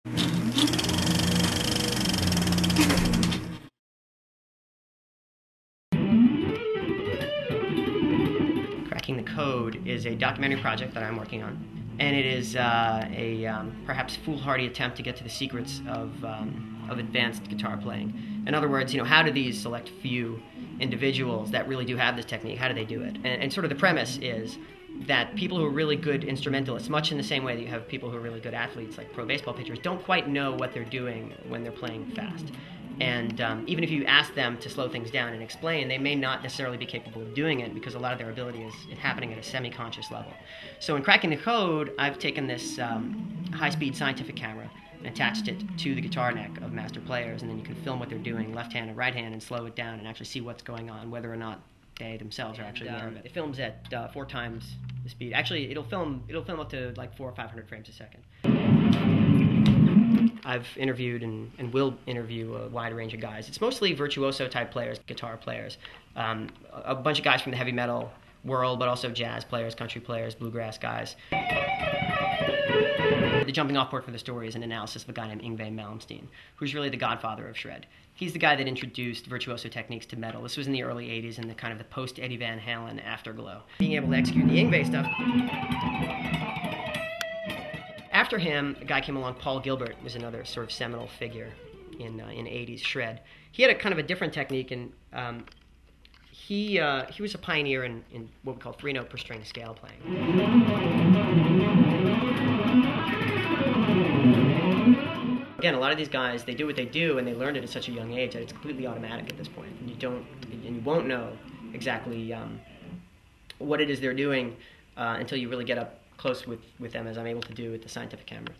Cracking the Code is a documentary project that I'm working on, and it is perhaps foolhardy attempt to get to the secrets of advanced guitar playing. In other words, how do these select few individuals that really do have this technique, how do they do it? And sort of the premise is that people who are really good instrumentalists, much in the same way that you have people who are really good athletes, like pro baseball pitchers, don't quite know what they're doing when they're playing fast. And even if you ask them to slow things down and explain, they may not necessarily be capable of doing it because a lot of their ability is happening at a semi-conscious level. So in Cracking the Code, I've taken this high-speed scientific camera and attached it to the guitar neck of master players, and then you can film what they're doing left hand and right hand and slow it down and actually see what's going on, whether or not they themselves are actually aware of it. It films at 4 times the speed. Actually, it'll film up to like 400 or 500 frames a second. I've interviewed and will interview a wide range of guys. It's mostly virtuoso type players, guitar players, a bunch of guys from the heavy metal world, but also jazz players, country players, bluegrass guys. The jumping off point for the story is an analysis of a guy named Yngwie Malmsteen, who's really the godfather of shred. He's the guy that introduced virtuoso techniques to metal. This was in the early 80s in the kind of the post-Eddie Van Halen afterglow. Being able to execute the Yngwie stuff. After him, a guy came along, Paul Gilbert, was another sort of seminal figure in 80s shred. He had a kind of a different technique, and he was a pioneer in what we call 3-note per string scale playing. Again, a lot of these guys, they do what they do, and they learned it at such a young age that it's completely automatic at this point. And you won't know exactly what it is they're doing until you really get up close with them, as I'm able to do with the scientific camera.